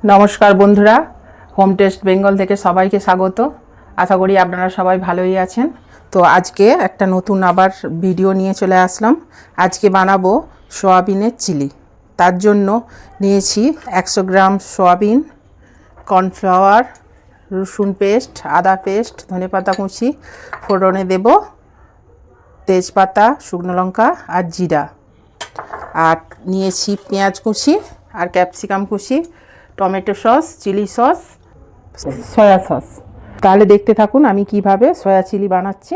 নমস্কার বন্ধুরা, home test Bengal থেকে সবাইকে স্বাগত। আশা করি আপনারা সবাই ভালোই আছেন। তো আজকে একটা নতুন আবার ভিডিও নিয়ে চলে আসলাম। আজকে বানাবো সয়াবিনের চিলি। তার জন্য নিয়েছি 100 গ্রাম সয়াবিন, কর্নফ্লাওয়ার, রসুন পেস্ট, আদা পেস্ট, ধনেপাতা কুচি, ফোড়নে দেব তেজপাতা, শুকনো লঙ্কা আর জিরা। আর নিয়েছি পেঁয়াজ কুচি আর ক্যাপসিকাম কুচি, tomato sauce, chilli sauce, soya sauce. তাহলে দেখতে থাকুন আমি কিভাবে সয়া চিলি বানাচ্ছি।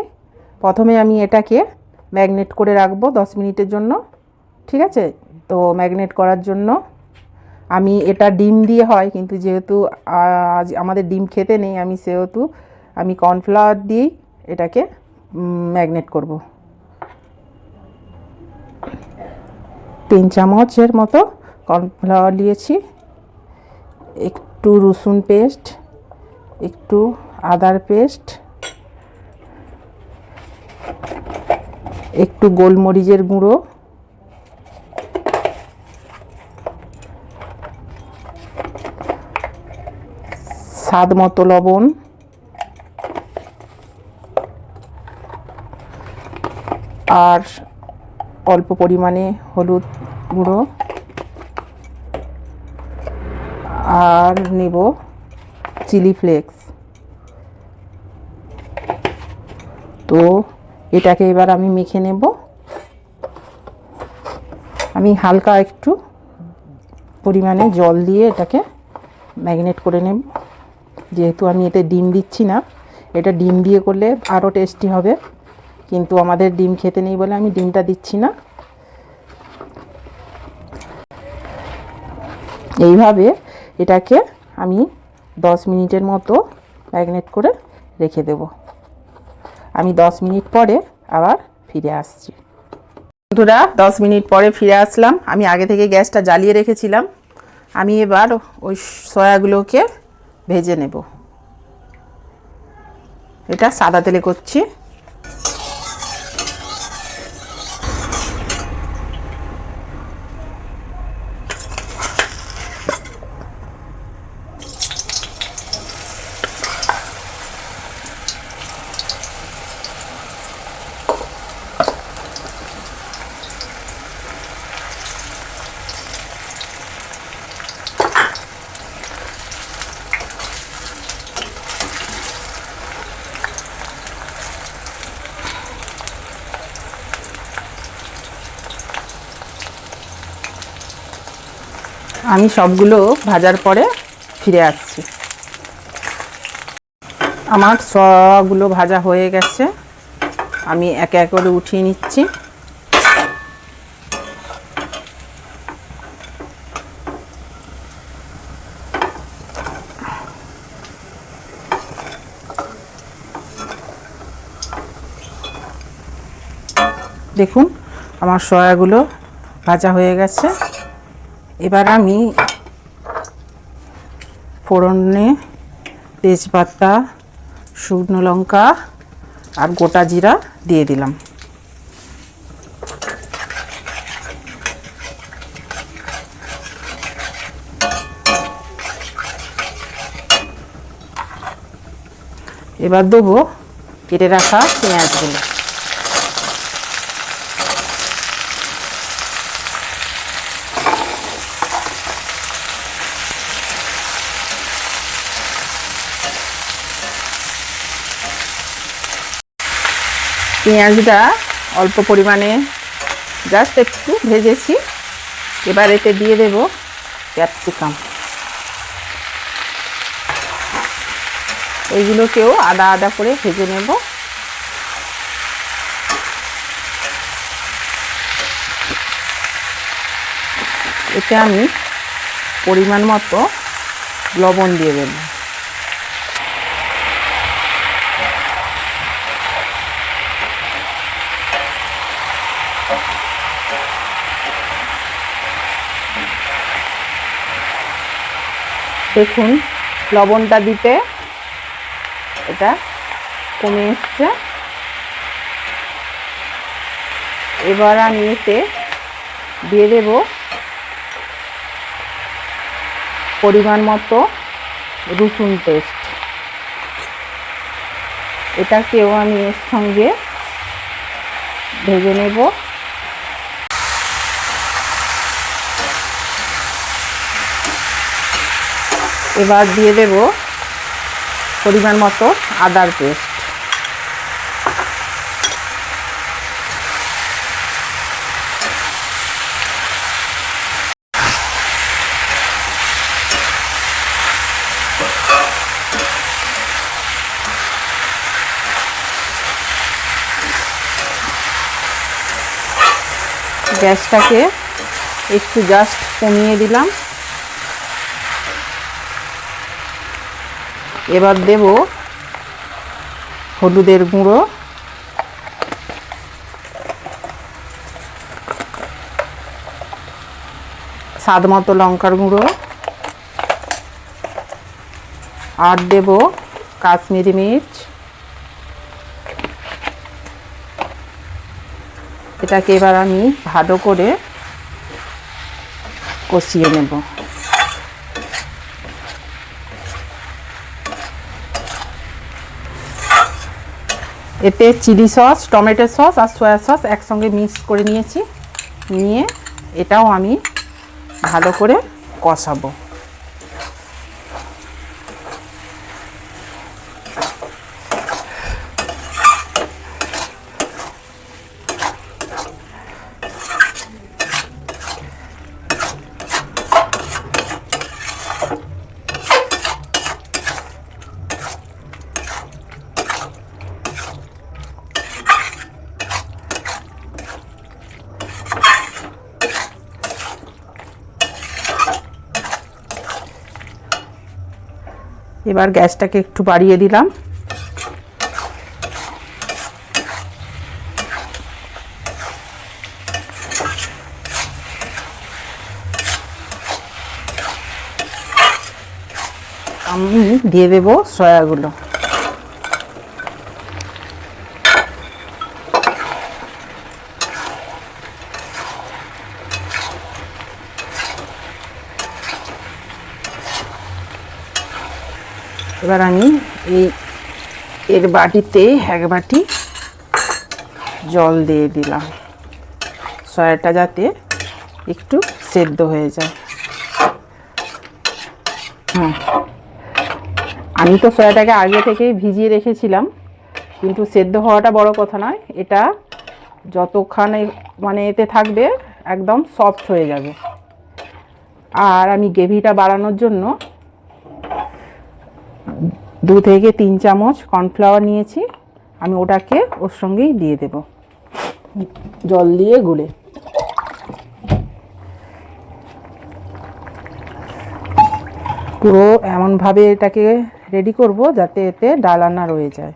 প্রথমে আমি এটাকে ম্যাগনেট করে রাখবো 10 মিনিটের জন্য, ঠিক আছে? তো ম্যাগনেট করার জন্য আমি এটা ডিম দিয়ে হয়, কিন্তু যেহেতু আজ আমাদের ডিম খেতে নেই আমি, সেহেতু আমি কর্নফ্লাওয়ার দিয়েই এটাকে ম্যাগনেট করব। 3 চামচের মতো কর্নফ্লাওয়ার দিয়েছি, একটু রসুন পেস্ট, একটু আদার পেস্ট, একটু গোলমরিচের গুঁড়ো, স্বাদ মতো লবণ, আর অল্প পরিমাণে হলুদ গুঁড়ো, আর নেব চিলি ফ্লেক্স। তো এটাকে এবার আমি মেখে নেব। আমি হালকা একটু পরিমাণে জল দিয়ে এটাকে ম্যাগনেট করে নেব। যেহেতু আমি এতে ডিম দিচ্ছি না, এটা ডিম দিয়ে করলে আরও টেস্টি হবে, কিন্তু আমাদের ডিম খেতে নেই বলে আমি ডিমটা দিচ্ছি না। এইভাবে এটাকে আমি 10 মিনিটের মতো ম্যাগনেট করে রেখে দেব। আমি 10 মিনিট পরে আবার ফিরে আসছি। বন্ধুরা, 10 মিনিট পরে ফিরে আসলাম। আমি আগে থেকে গ্যাসটা জ্বালিয়ে রেখেছিলাম। আমি এবার ওই সয়াগুলোকে ভেজে নেব। এটা সাদা তেলে করছি। আমি সবগুলো ভাজার পরে ফিরে আসছি। আমার সবগুলো ভাজা হয়ে গেছে, আমি একে একে করে উঠিয়ে নিচ্ছি। দেখুন আমার সয়াগুলো ভাজা হয়ে গেছে। এবার আমি ফোড়নে তেজপাতা, শুকনো লঙ্কা আর গোটা জিরা দিয়ে দিলাম। এবার দেবো কেটে রাখা পেঁয়াজগুলো। পেঁয়াজটা অল্প পরিমাণে জাস্ট একটু ভেজেছি। এবার এতে দিয়ে দেব ক্যাপসিকাম। এইগুলোকেও আদা আদা করে ভেজে নেব। এতে আমি পরিমাণ মতো লবণ দিয়ে দেব। দেখুন লবণটা দিতে এটা কমে এসছে। এবার আমি এতে দিয়ে দেব পরিমাণ মতো রসুন পেস্ট, এটাকেও আমি এর সঙ্গে ভেজে নেব। এবার দিয়ে দেব পরিমাণ মতো আদার পেস্ট। গ্যাসটাকে একটু জাস্ট কমিয়ে দিলাম। এবার দেব হলুদের গুঁড়ো, স্বাদ মতো লঙ্কার গুঁড়ো, আর দেব কাশ্মীরি মির্চ। এটাকে এবার আমি ভালো করে কষিয়ে নেব। এতে চিলি সস, টমেটো সস আর সয়া সস একসঙ্গে মিক্স করে নিয়েছি। নিয়ে এটাও আমি ভালো করে কষাবো। এবার গ্যাসটাকে একটু বাড়িয়ে দিলাম। আমি দিয়ে দেব সয়াগুলো। এবার আমি এর বাটিতে এক বাটি জল দিয়ে দিলাম, সয়াটা যাতে একটু সেদ্ধ হয়ে যায়। আমি তো সয়াটাকে আগে থেকেই ভিজিয়ে রেখেছিলাম, কিন্তু সেদ্ধ হওয়াটা বড় কথা নয়, এটা যতক্ষণে মানে এতে থাকবে একদম সফট হয়ে যাবে। আর আমি গ্রেভিটা বাড়ানোর জন্য 2 থেকে 3 চামচ কর্নফ্লাওয়ার নিয়েছি, আমি ওটাকে ওর সঙ্গেই দিয়ে দেব জল দিয়ে গুলে। পুরো এমনভাবে এটাকে রেডি করব যাতে এতে ডালা না রয়ে যায়।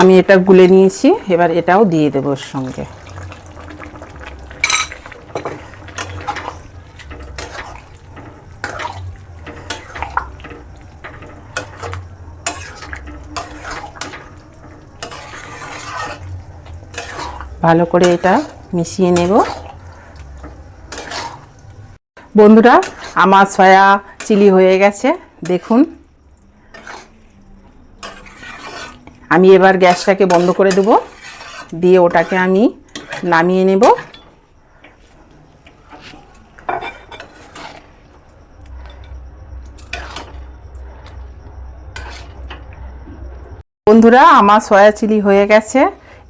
আমি এটা গুলে নিয়েছি, এবার এটাও দিয়ে দেব ওর সঙ্গে। ভালো করে এটা মিশিয়ে নেব। বন্ধুরা, আমার সয়া চিলি হয়ে গেছে, দেখুন। আমি এবার গ্যাসটাকে বন্ধ করে দেব, দিয়ে ওটাকে আমি নামিয়ে নেব। বন্ধুরা, আমার সয়া চিলি হয়ে গেছে।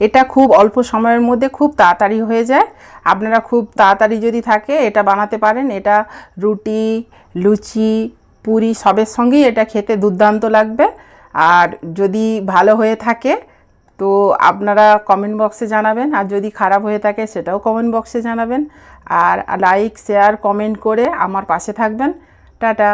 এটা খুব অল্প সময়ের মধ্যে খুব তাড়াতাড়ি হয়ে যায়। আপনারা খুব তাড়াতাড়ি যদি থাকে এটা বানাতে পারেন। এটা রুটি, লুচি, পুরি সবের সঙ্গেই এটা খেতে দুর্দান্ত লাগবে। আর যদি ভালো হয়ে থাকে তো আপনারা কমেন্ট বক্সে জানাবেন, আর যদি খারাপ হয়ে থাকে সেটাও কমেন্ট বক্সে জানাবেন। আর লাইক, শেয়ার, কমেন্ট করে আমার পাশে থাকবেন। টাটা।